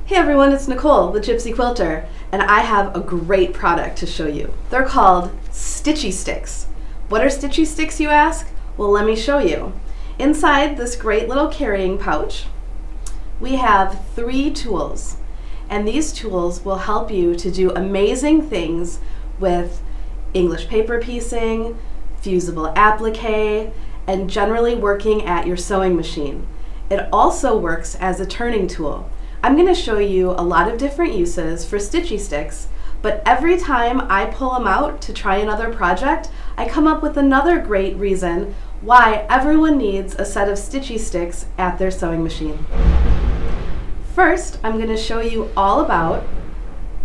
Hey everyone, it's Nicole, the Gypsy Quilter, and I have a great product to show you. They're called Stitchy Sticks. What are Stitchy Sticks, you ask? Well, let me show you. Inside this great little carrying pouch, we have 3 tools, and these tools will help you to do amazing things with English paper piecing, Fusible applique, and generally working at your sewing machine. It also works as a turning tool. I'm going to show you a lot of different uses for Stitchy Sticks, but every time I pull them out to try another project, I come up with another great reason why everyone needs a set of Stitchy Sticks at their sewing machine. First, I'm going to show you all about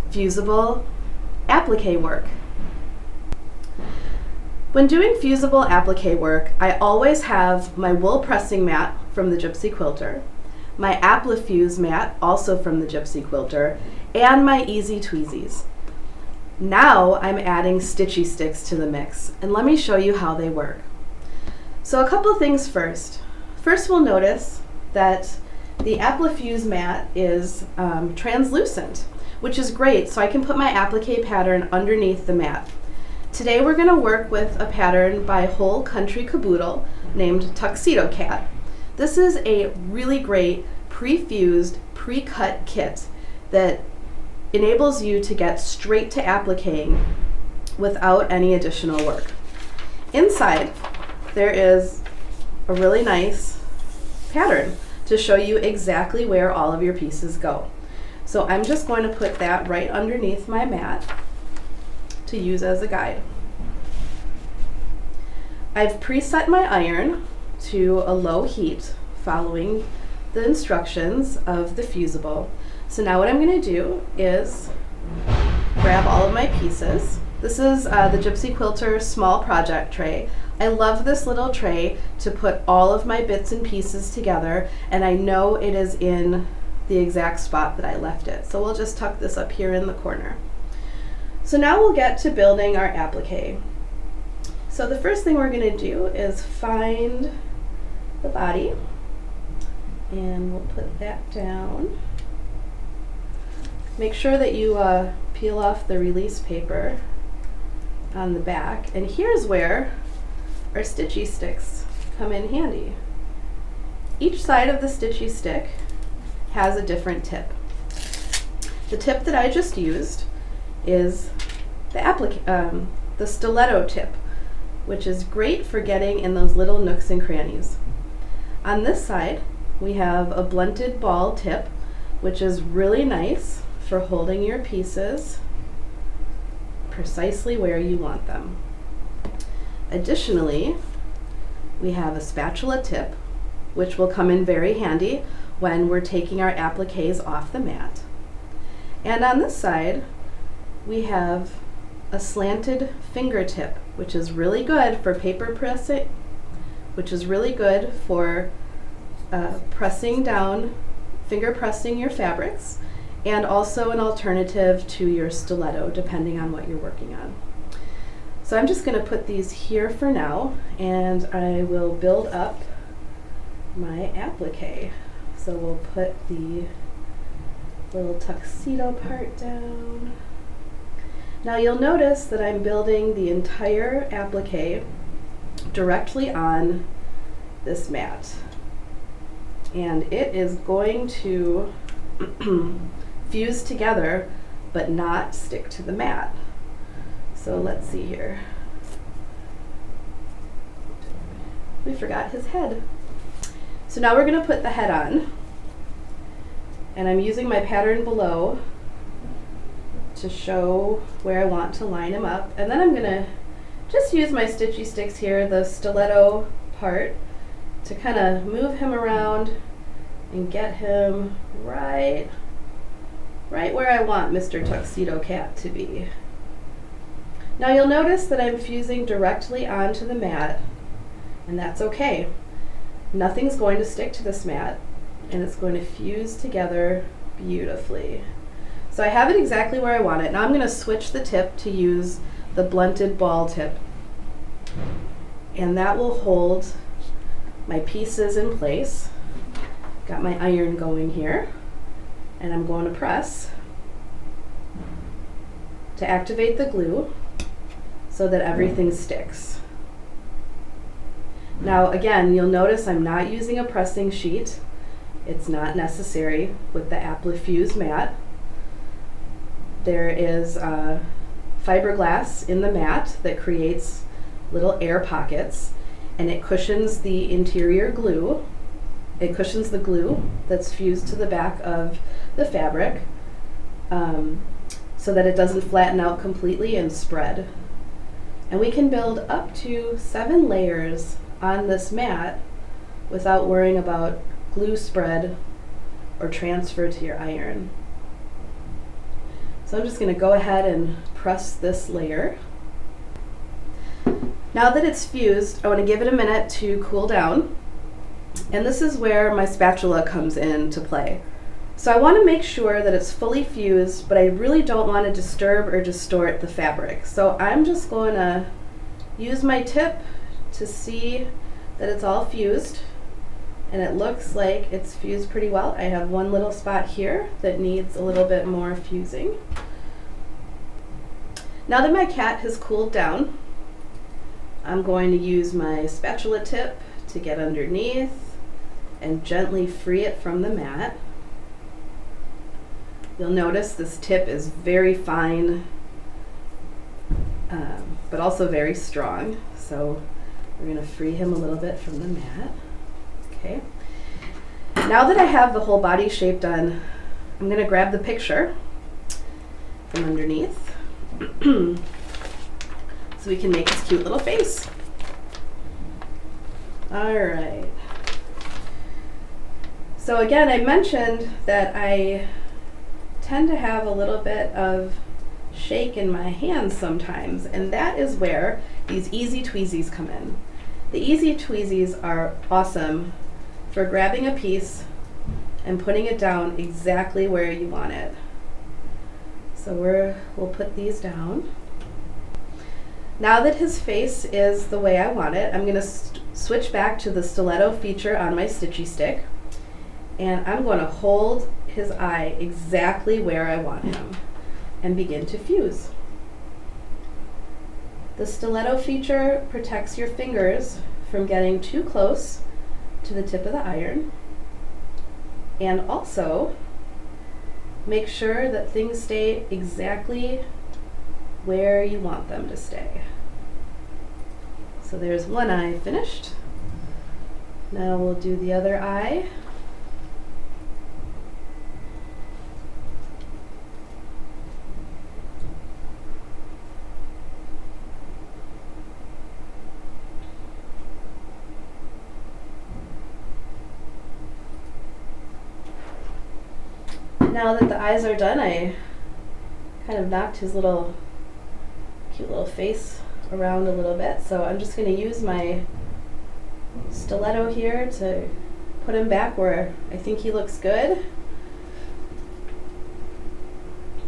Fusible applique work. When doing Fusible applique work, I always have my wool pressing mat from the Gypsy Quilter, my Applifuse mat, also from the Gypsy Quilter, and my Easy Tweezies. Now I'm adding Stitchy Sticks to the mix, and let me show you how they work. So a couple things first. First, we'll notice that the Applifuse mat is translucent, which is great, so I can put my applique pattern underneath the mat. Today we're going to work with a pattern by Whole Country Caboodle named Tuxedo Cat. This is a really great pre-fused, pre-cut kit that enables you to get straight to appliquing without any additional work. Inside there is a really nice pattern to show you exactly where all of your pieces go. So I'm just going to put that right underneath my mat to use as a guide. I've preset my iron to a low heat following the instructions of the Fusible. So now what I'm going to do is grab all of my pieces. This is the Gypsy Quilter small project tray. I love this little tray to put all of my bits and pieces together, and I know it is in the exact spot that I left it. So we'll just tuck this up here in the corner. So now we'll get to building our applique. So the first thing we're going to do is find the body, and we'll put that down. Make sure that you peel off the release paper on the back, and here's where our Stitchy Sticks come in handy. Each side of the Stitchy Stick has a different tip. The tip that I just used is the Stiletto tip, which is great for getting in those little nooks and crannies. On this side, we have a blunted ball tip, which is really nice for holding your pieces precisely where you want them. Additionally, we have a spatula tip, which will come in very handy when we're taking our appliques off the mat. And on this side, we have a slanted fingertip, which is really good for paper pressing, which is really good for pressing down, finger pressing your fabrics, and also an alternative to your stiletto, depending on what you're working on. So I'm just going to put these here for now, and I will build up my applique. So we'll put the little tuxedo part down. Now you'll notice that I'm building the entire applique directly on this mat, and it is going to fuse together but not stick to the mat. So let's see here. We forgot his head. So now we're going to put the head on, and I'm using my pattern below to show where I want to line him up, and then I'm going to just use my Stitchy Sticks here, the stiletto part, to kind of move him around and get him right where I want Mr. Tuxedo Cat to be. Now you'll notice that I'm fusing directly onto the mat, and that's okay. Nothing's going to stick to this mat, and it's going to fuse together beautifully. So I have it exactly where I want it. Now I'm going to switch the tip to use the blunted ball tip, and that will hold my pieces in place. Got my iron going here, And I'm going to press to activate the glue so that everything sticks. Now again, you'll notice I'm not using a pressing sheet. It's not necessary with the applique mat. There is fiberglass in the mat that creates little air pockets, and it cushions the interior glue. It cushions the glue that's fused to the back of the fabric so that it doesn't flatten out completely and spread. And we can build up to 7 layers on this mat without worrying about glue spread or transfer to your iron. So I'm just going to go ahead and press this layer. Now that it's fused, I want to give it a minute to cool down. And this is where my spatula comes into play. So I want to make sure that it's fully fused, but I really don't want to disturb or distort the fabric. So I'm just going to use my tip to see that it's all fused, and it looks like it's fused pretty well. I have one little spot here that needs a little bit more fusing. Now that my cat has cooled down, I'm going to use my spatula tip to get underneath and gently free it from the mat. You'll notice this tip is very fine, but also very strong. So we're going to free him a little bit from the mat. Okay. Now that I have the whole body shape done, I'm going to grab the picture from underneath so we can make this cute little face. All right. So again, I mentioned that I tend to have a little bit of shake in my hands sometimes, and that is where these easy tweezies come in. The easy tweezies are awesome for grabbing a piece and putting it down exactly where you want it. So we'll put these down. Now that his face is the way I want it, I'm going to switch back to the stiletto feature on my stitchy stick, and I'm going to hold his eye exactly where I want him and begin to fuse. The stiletto feature protects your fingers from getting too close to the tip of the iron, and also make sure that things stay exactly where you want them to stay. So there's one eye finished. Now we'll do the other eye. Now that the eyes are done, I kind of knocked his little cute little face around a little bit, so I'm just going to use my stiletto here to put him back where I think he looks good.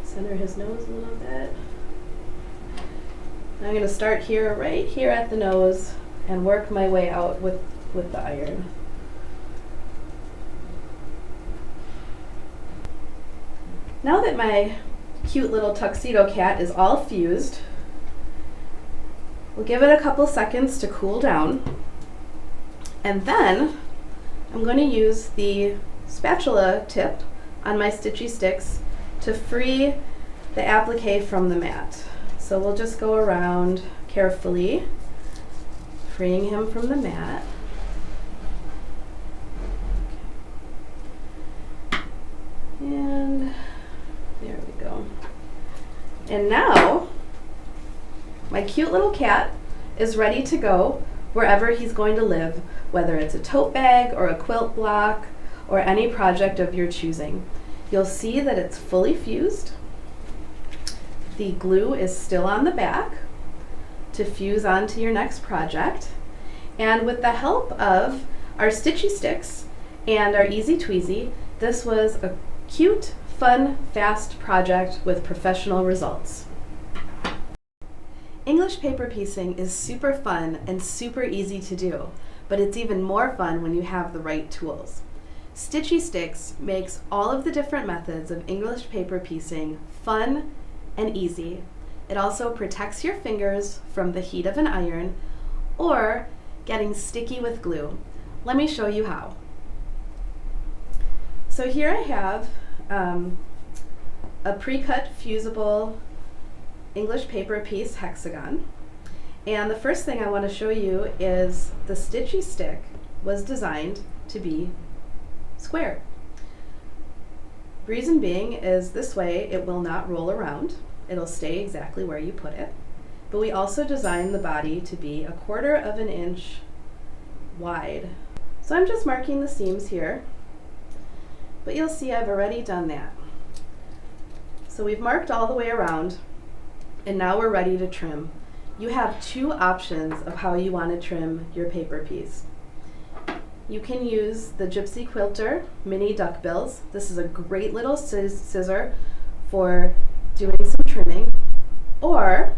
Center his nose a little bit. I'm going to start here, right here at the nose, and work my way out with the iron. Now that my cute little tuxedo cat is all fused, we'll give it a couple seconds to cool down, and then I'm going to use the spatula tip on my Stitchy Sticks to free the applique from the mat. So we'll just go around carefully, freeing him from the mat. And there we go. And now my cute little cat is ready to go wherever he's going to live, whether it's a tote bag or a quilt block or any project of your choosing. You'll see that it's fully fused. The glue is still on the back to fuse onto your next project. And with the help of our Stitchy Sticks and our Easy Tweezy, this was a cute, fun, fast project with professional results. English paper piecing is super fun and super easy to do, but it's even more fun when you have the right tools. Stitchy Sticks makes all of the different methods of English paper piecing fun and easy. It also protects your fingers from the heat of an iron or getting sticky with glue. Let me show you how. So here I have a pre-cut fusible English paper piece hexagon. And the first thing I want to show you is the Stitchy Stick was designed to be square. Reason being is this way it will not roll around. It'll stay exactly where you put it. But we also designed the body to be 1/4 of an inch wide. So I'm just marking the seams here, but you'll see I've already done that. So we've marked all the way around, and now we're ready to trim. You have 2 options of how you want to trim your paper piece. You can use the Gypsy Quilter mini duckbills. This is a great little scissor for doing some trimming, or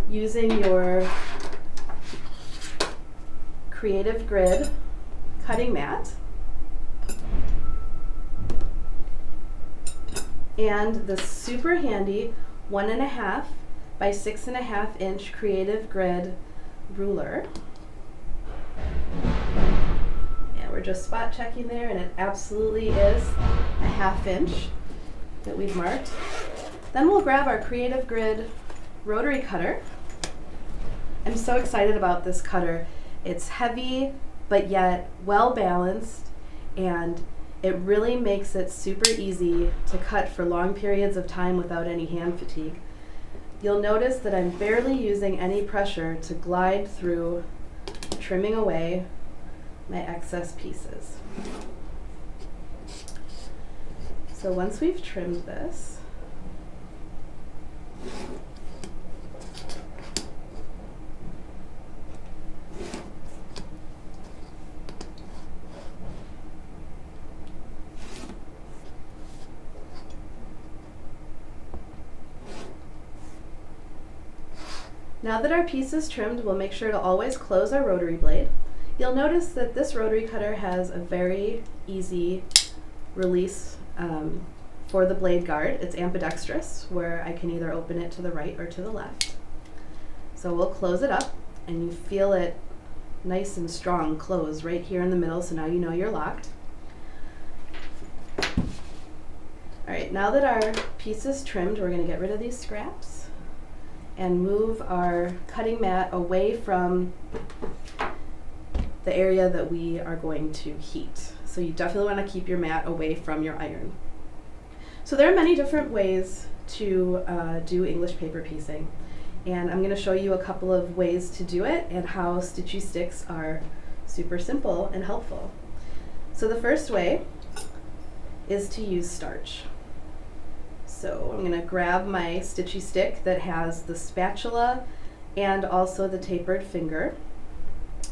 using your Creative Grid cutting mat and the super handy 1.5 by 6.5 inch Creative Grid ruler. And we're just spot checking there, and it absolutely is a 1/2 inch that we've marked. Then we'll grab our Creative Grid rotary cutter. I'm so excited about this cutter. It's heavy, but yet well balanced, and it really makes it super easy to cut for long periods of time without any hand fatigue. You'll notice that I'm barely using any pressure to glide through, trimming away my excess pieces. So once we've trimmed this, now that our piece is trimmed, we'll make sure to always close our rotary blade. You'll notice that this rotary cutter has a very easy release for the blade guard. It's ambidextrous, where I can either open it to the right or to the left. So we'll close it up, and you feel it nice and strong close right here in the middle, so now you know you're locked. Alright, now that our piece is trimmed, we're going to get rid of these scraps and move our cutting mat away from the area that we are going to heat. So you definitely want to keep your mat away from your iron. So there are many different ways to do English paper piecing, and I'm going to show you a couple of ways to do it and how Stitchy Sticks are super simple and helpful. So the first way is to use starch. So I'm going to grab my Stitchy Stick that has the spatula and also the tapered finger,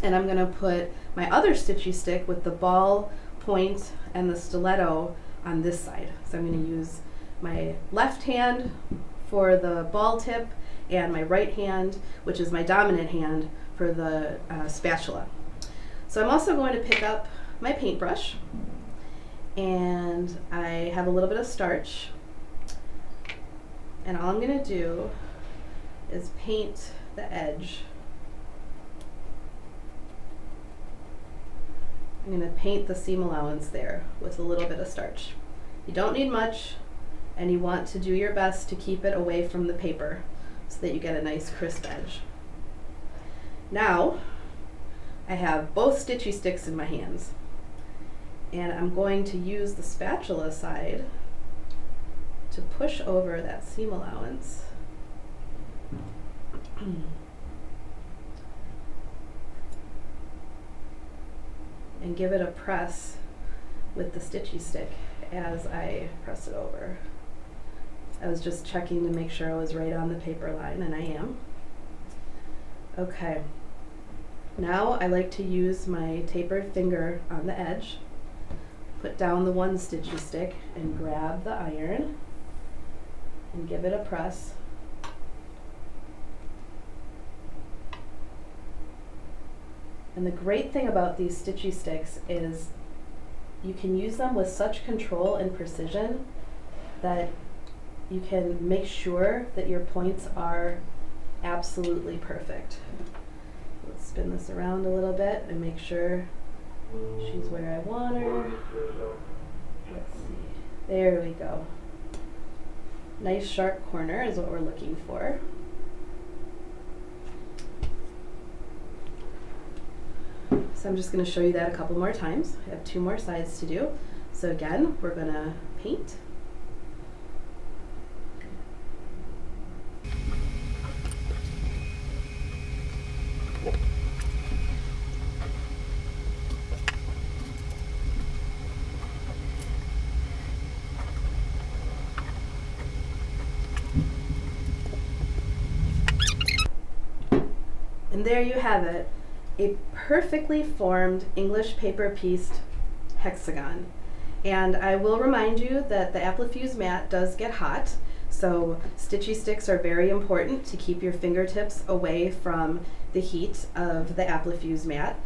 and I'm going to put my other Stitchy Stick with the ball point and the stiletto on this side. So I'm going to use my left hand for the ball tip and my right hand, which is my dominant hand, for the spatula. So I'm also going to pick up my paintbrush, and I have a little bit of starch, and all I'm going to do is paint the edge. I'm going to paint the seam allowance there with a little bit of starch. You don't need much, and you want to do your best to keep it away from the paper so that you get a nice crisp edge. Now I have both Stitchy Sticks in my hands, and I'm going to use the spatula side to push over that seam allowance. And give it a press with the Stitchy Stick as I press it over. I was just checking to make sure I was right on the paper line, and I am. Okay, now I like to use my tapered finger on the edge, put down the one Stitchy Stick, and grab the iron and give it a press. And the great thing about these Stitchy Sticks is you can use them with such control and precision that you can make sure that your points are absolutely perfect. Let's spin this around a little bit and make sure she's where I want her. Let's see. There we go. Nice sharp corner is what we're looking for. So I'm just going to show you that a couple more times. I have 2 more sides to do. So again, we're going to paint. And there you have it, a perfectly formed English paper pieced hexagon. And I will remind you that the Applifuse mat does get hot, so Stitchy Sticks are very important to keep your fingertips away from the heat of the Applifuse mat.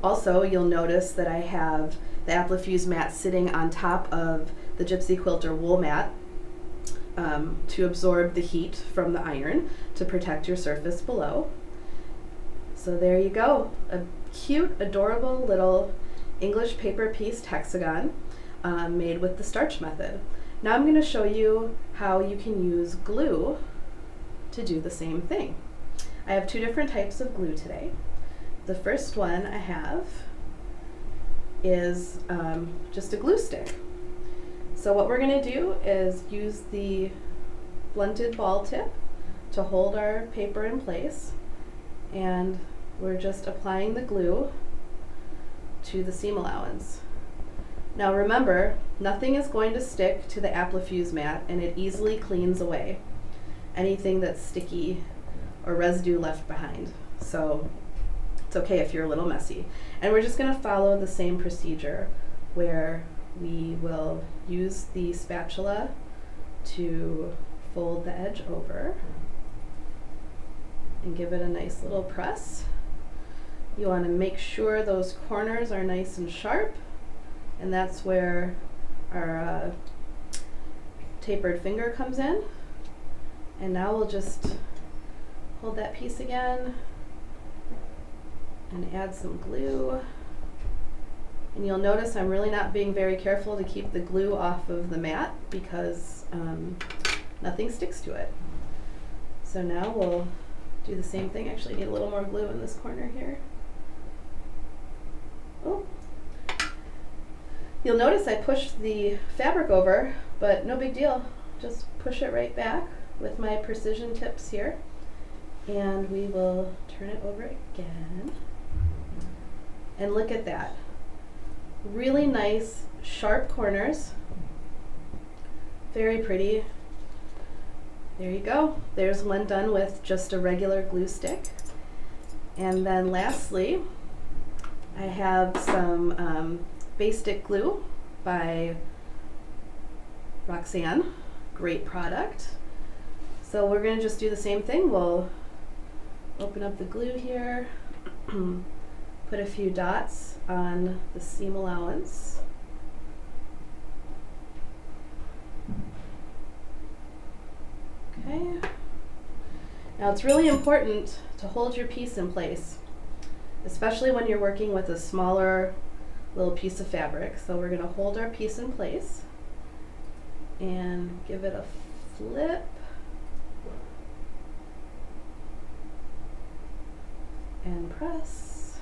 Also, you'll notice that I have the Applifuse mat sitting on top of the Gypsy Quilter wool mat to absorb the heat from the iron to protect your surface below. So there you go, a cute, adorable little English paper pieced hexagon made with the starch method. Now I'm going to show you how you can use glue to do the same thing. I have 2 different types of glue today. The first one I have is just a glue stick. So what we're going to do is use the blunted ball tip to hold our paper in place, and we're just applying the glue to the seam allowance. Now remember, nothing is going to stick to the Applifuse mat, and it easily cleans away anything that's sticky or residue left behind. So it's okay if you're a little messy. And we're just going to follow the same procedure where we will use the spatula to fold the edge over and give it a nice little press. You want to make sure those corners are nice and sharp, and that's where our tapered finger comes in. And now we'll just hold that piece again and add some glue. And you'll notice I'm really not being very careful to keep the glue off of the mat because nothing sticks to it. So now we'll do the same thing. Actually, I need a little more glue in this corner here. Oh. You'll notice I pushed the fabric over, but no big deal. Just push it right back with my precision tips here. And we will turn it over again. And look at that. Really nice, sharp corners. Very pretty. There you go. There's one done with just a regular glue stick. And then lastly, I have some Base Stick glue by Roxanne. Great product. So we're going to just do the same thing. We'll open up the glue here, put a few dots on the seam allowance. Okay. Now it's really important to hold your piece in place, especially when you're working with a smaller little piece of fabric. So we're going to hold our piece in place and give it a flip and press.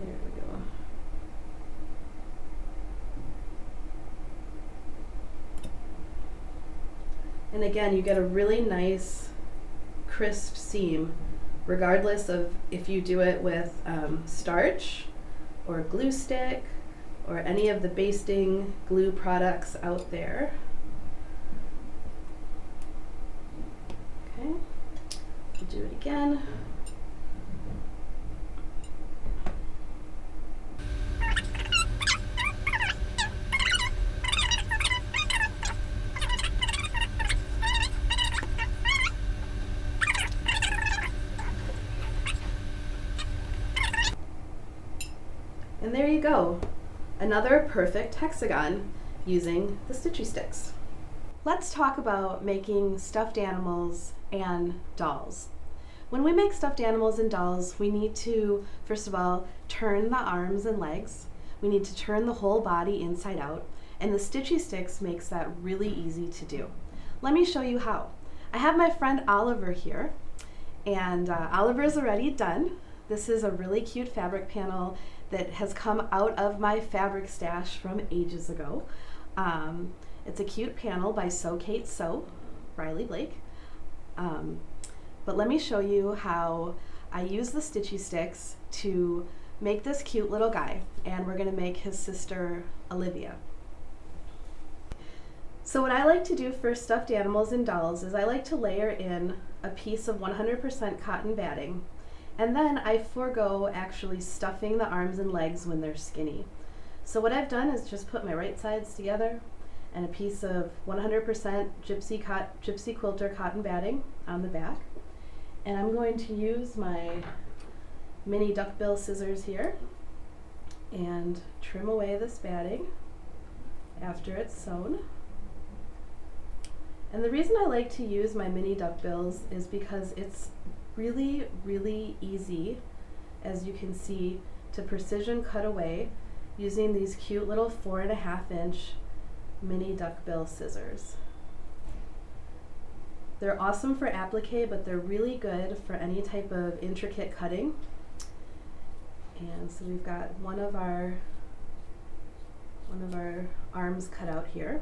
There we go. And again, you get a really nice crisp seam, regardless of if you do it with starch or glue stick or any of the basting glue products out there. Okay, we'll do it again. And there you go, another perfect hexagon using the Stitchy Sticks. Let's talk about making stuffed animals and dolls. When we make stuffed animals and dolls, we need to, first of all, turn the arms and legs. We need to turn the whole body inside out, and the Stitchy Sticks makes that really easy to do. Let me show you how. I have my friend Oliver here, and Oliver's already done. This is a really cute fabric panel that has come out of my fabric stash from ages ago. It's a cute panel by Sew Kate Sew, Riley Blake. But let me show you how I use the Stitchy Sticks to make this cute little guy, and we're going to make his sister Olivia. So what I like to do for stuffed animals and dolls is I like to layer in a piece of 100% cotton batting, and then I forego actually stuffing the arms and legs when they're skinny. So what I've done is just put my right sides together and a piece of 100% gypsy quilter cotton batting on the back. And I'm going to use my mini duckbill scissors here and trim away this batting after it's sewn. And the reason I like to use my mini duckbills is because it's really, really easy, as you can see, to precision cut away using these cute little 4.5-inch mini duckbill scissors. They're awesome for applique, but they're really good for any type of intricate cutting. And so we've got one of our arms cut out here.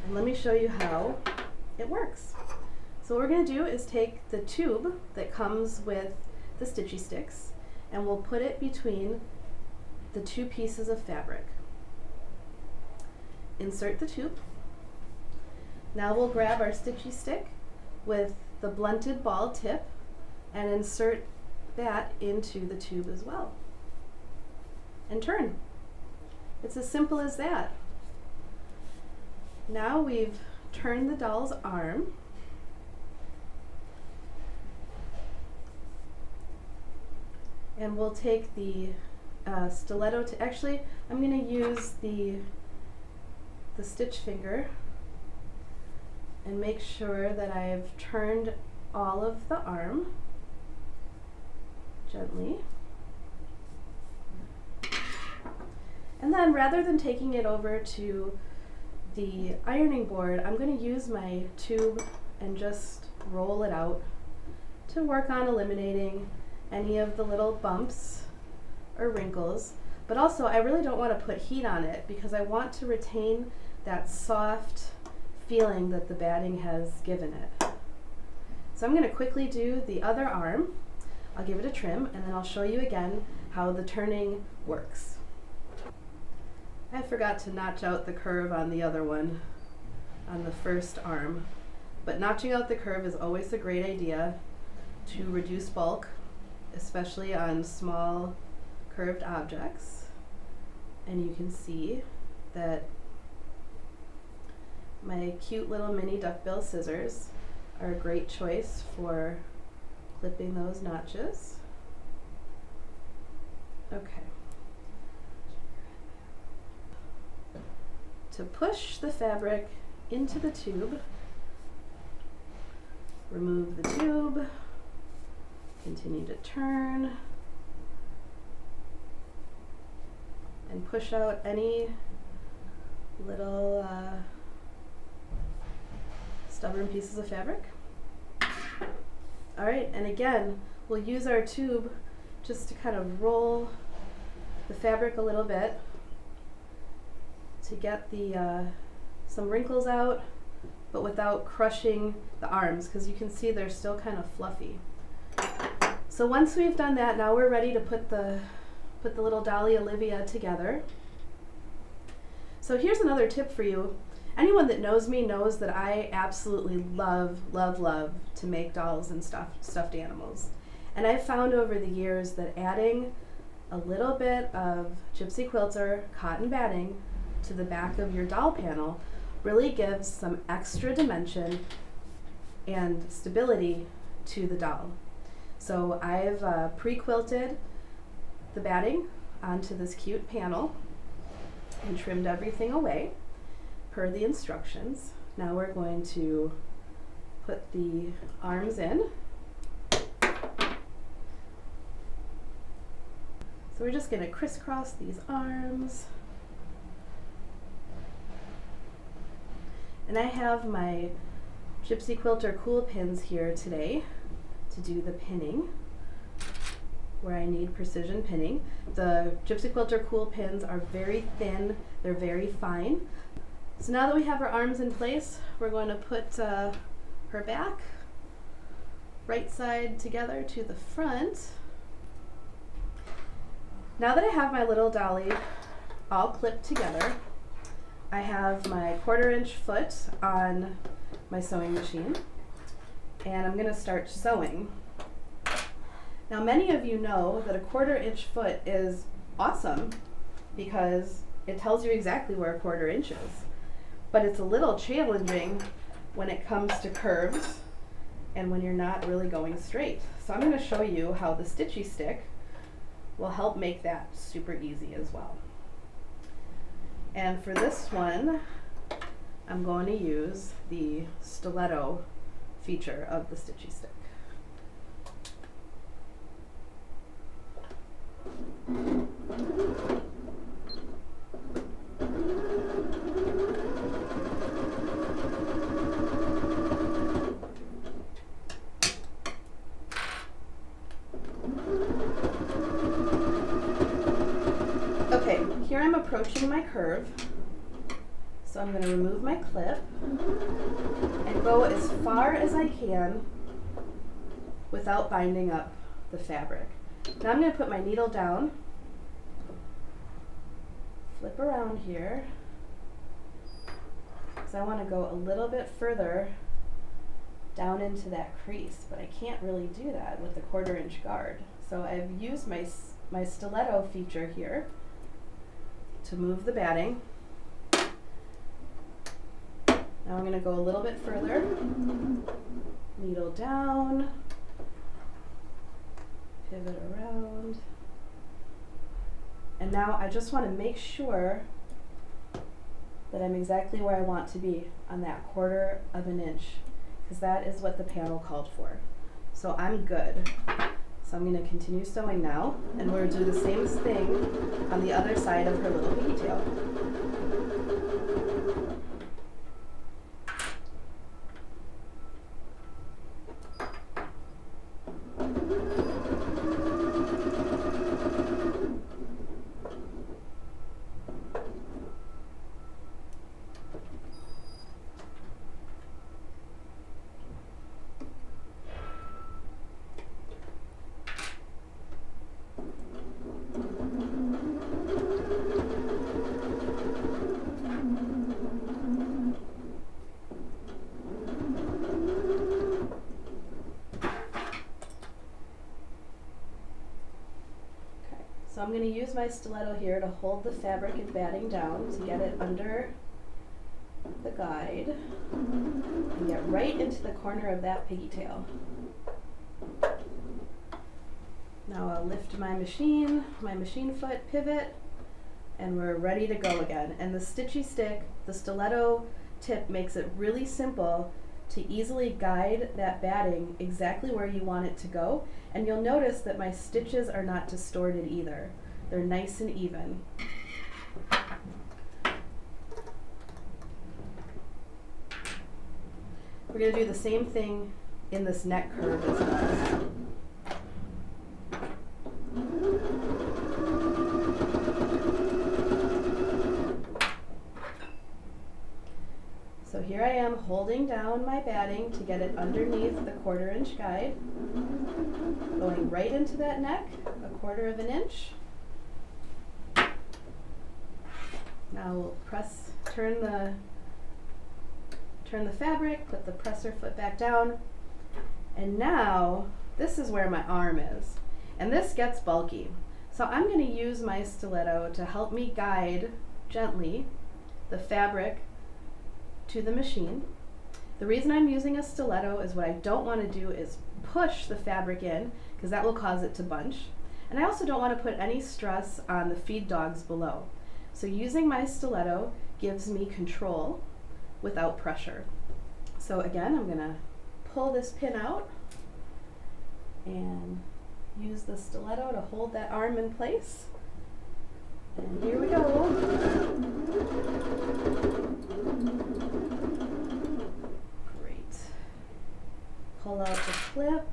And let me show you how it works. So what we're going to do is take the tube that comes with the Stitchy Sticks, and we'll put it between the two pieces of fabric. Insert the tube. Now we'll grab our Stitchy Stick with the blunted ball tip and insert that into the tube as well. And turn. It's as simple as that. Now we've turned the doll's arm. And we'll take the stiletto to, actually I'm going to use the stitch finger and make sure that I've turned all of the arm gently. And then rather than taking it over to the ironing board, I'm going to use my tube and just roll it out to work on eliminating any of the little bumps or wrinkles. But also I really don't want to put heat on it because I want to retain that soft feeling that the batting has given it. So I'm going to quickly do the other arm. I'll give it a trim and then I'll show you again how the turning works. I forgot to notch out the curve on the other one, on the first arm, but notching out the curve is always a great idea to reduce bulk, especially on small curved objects. And you can see that my cute little mini duckbill scissors are a great choice for clipping those notches. Okay. To push the fabric into the tube, remove the tube, continue to turn, and push out any little stubborn pieces of fabric. All right, and again, we'll use our tube just to kind of roll the fabric a little bit to get the some wrinkles out, but without crushing the arms, because you can see they're still kind of fluffy. So once we've done that, now we're ready to put the little dolly Olivia together. So here's another tip for you. Anyone that knows me knows that I absolutely love to make dolls and stuffed animals. And I've found over the years that adding a little bit of gypsy quilter cotton batting to the back of your doll panel really gives some extra dimension and stability to the doll. So I've pre-quilted the batting onto this cute panel and trimmed everything away per the instructions. Now we're going to put the arms in. So we're just going to crisscross these arms. And I have my Gypsy Quilter Cool Pins here today to do the pinning, where I need precision pinning. The Gypsy Quilter Cool Pins are very thin, they're very fine. So now that we have our arms in place, we're going to put her back, right side together to the front. Now that I have my little dolly all clipped together, I have my 1/4 inch foot on my sewing machine, and I'm going to start sewing. Now many of you know that a 1/4 inch foot is awesome because it tells you exactly where a 1/4 inch is, but it's a little challenging when it comes to curves and when you're not really going straight. So I'm going to show you how the Stitchy Stick will help make that super easy as well. And for this one, I'm going to use the Stiletto feature of the Stitchy Stick. Okay, here I'm approaching my curve, so I'm going to remove my clip and go as far as I can without binding up the fabric. Now I'm going to put my needle down, flip around here, because I want to go a little bit further down into that crease, but I can't really do that with the 1/4 inch guard. So I've used my Stiletto feature here to move the batting. Now I'm going to go a little bit further, needle down, pivot around, and now I just want to make sure that I'm exactly where I want to be on that 1/4 of an inch, because that is what the panel called for. So I'm good. So I'm going to continue sewing now, and we're going to do the same thing on the other side of her little pigtail. So I'm going to use my stiletto here to hold the fabric and batting down to get it under the guide and get right into the corner of that pigtail. Now I'll lift my machine foot, pivot, and we're ready to go again. And the Stitchy Stick, the stiletto tip, makes it really simple to easily guide that batting exactly where you want it to go. And you'll notice that my stitches are not distorted either. They're nice and even. We're going to do the same thing in this neck curve as well. So here I am holding down my batting to get it underneath the 1/4 inch guide, going right into that neck, 1/4 of an inch. Now we'll turn the fabric, put the presser foot back down, and now this is where my arm is. And this gets bulky. So I'm going to use my stiletto to help me guide gently the fabric to the machine. The reason I'm using a stiletto is what I don't want to do is push the fabric in, because that will cause it to bunch. And I also don't want to put any stress on the feed dogs below. So using my stiletto gives me control without pressure. So again, I'm going to pull this pin out and use the stiletto to hold that arm in place. And here we go. Great. Pull out the clip,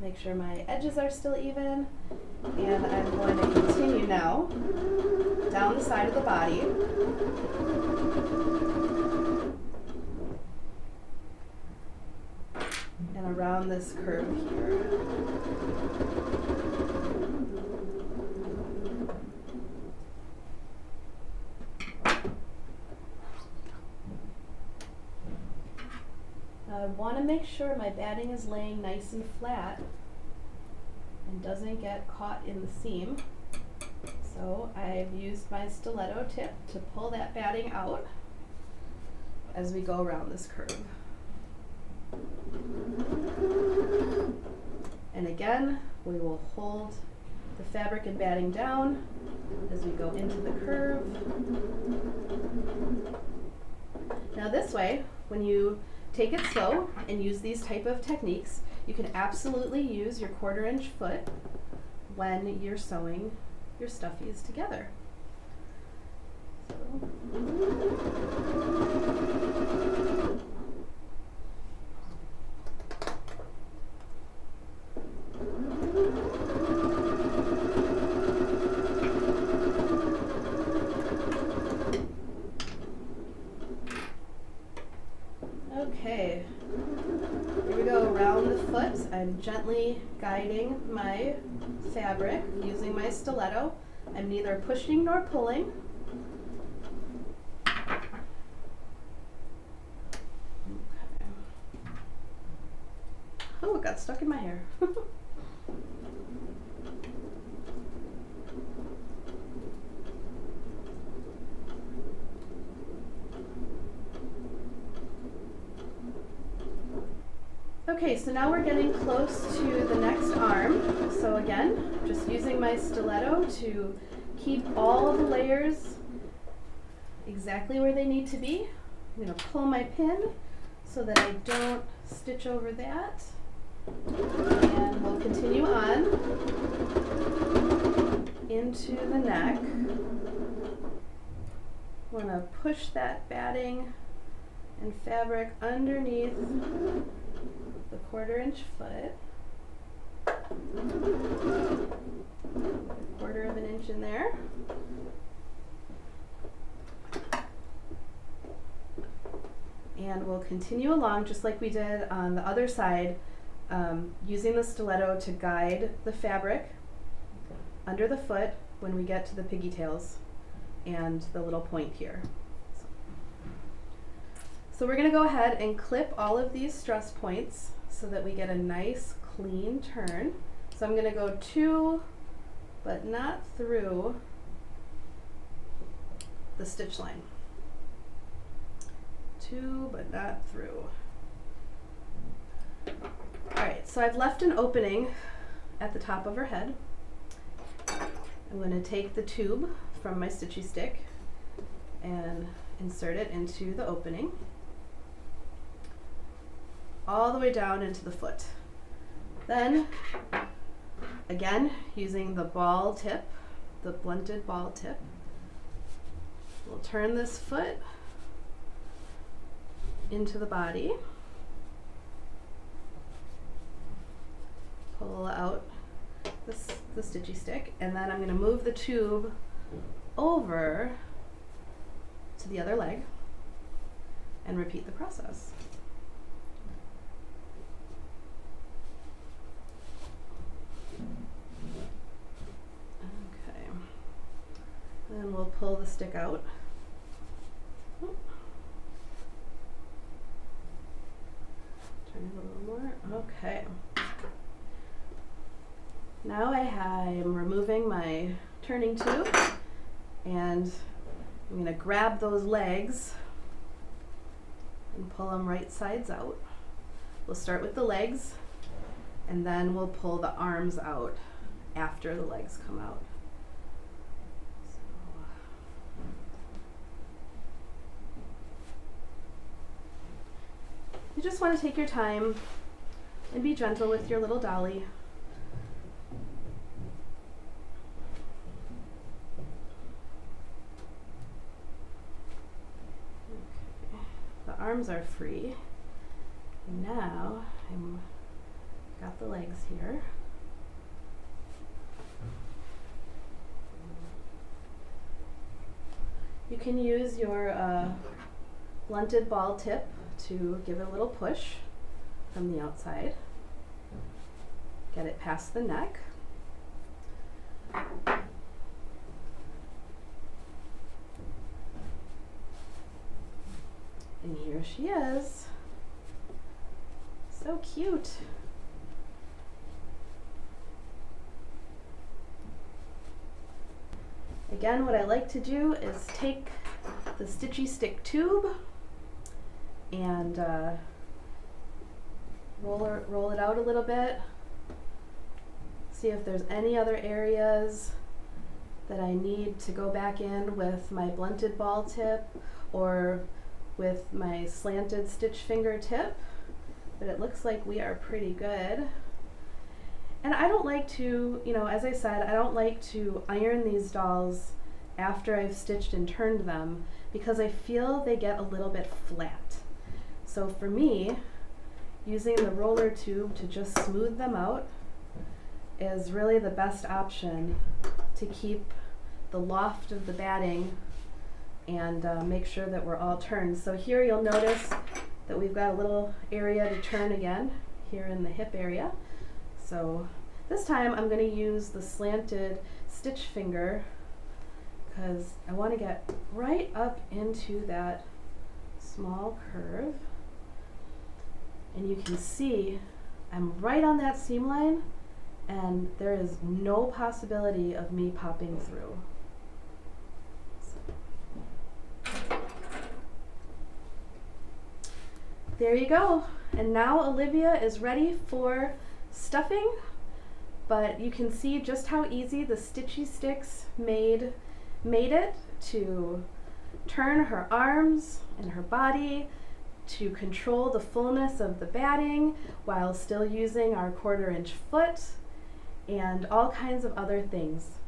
make sure my edges are still even, and I'm going to continue now down the side of the body. And around this curve here. Now I want to make sure my batting is laying nice and flat and doesn't get caught in the seam. So I've used my stiletto tip to pull that batting out as we go around this curve. And again, we will hold the fabric and batting down as we go into the curve. Now this way, when you take it slow and use these type of techniques, you can absolutely use your 1/4 inch foot when you're sewing your stuffies together. Okay, here we go around the foot. I'm gently guiding my fabric using my stiletto. I'm neither pushing nor pulling. Okay. Oh, it got stuck in my hair. Okay, so now we're getting close to the next arm. So again, just using my stiletto to keep all of the layers exactly where they need to be. I'm going to pull my pin so that I don't stitch over that. And we'll continue on into the neck. We're going to push that batting and fabric underneath the 1/4 inch foot, 1/4 of an inch in there. And we'll continue along just like we did on the other side, using the stiletto to guide the fabric under the foot when we get to the pigtails and the little point here. So we're going to go ahead and clip all of these stress points so that we get a nice clean turn. So I'm going to go to, but not through, the stitch line. To, but not through. Alright, so I've left an opening at the top of her head. I'm going to take the tube from my stitchy stick and insert it into the opening, all the way down into the foot. Then, again, using the ball tip, the blunted ball tip, we'll turn this foot into the body, pull out the stitchy stick, and then I'm going to move the tube over to the other leg and repeat the process. Okay, then we'll pull the stick out. Turn it a little more. Okay. Now I'm removing my turning tube, and I'm going to grab those legs and pull them right sides out. We'll start with the legs, and then we'll pull the arms out after the legs come out. You just want to take your time and be gentle with your little dolly. Okay. The arms are free. And now I've got the legs here. You can use your blunted ball tip to give it a little push from the outside. Get it past the neck. And here she is. So cute. Again, what I like to do is take the Stitchy Stick tube and roll it out a little bit. See if there's any other areas that I need to go back in with my blunted ball tip or with my slanted stitch finger tip. But it looks like we are pretty good. And I don't like to, as I said, I don't like to iron these dolls after I've stitched and turned them because I feel they get a little bit flat. So for me, using the roller tube to just smooth them out is really the best option to keep the loft of the batting and make sure that we're all turned. So here you'll notice that we've got a little area to turn again here in the hip area. So this time I'm going to use the slanted stitch finger because I want to get right up into that small curve. And you can see I'm right on that seam line and there is no possibility of me popping through. There you go. And now Olivia is ready for stuffing, but you can see just how easy the Stitchy Sticks made it to turn her arms and her body, to control the fullness of the batting while still using our 1/4 inch foot and all kinds of other things.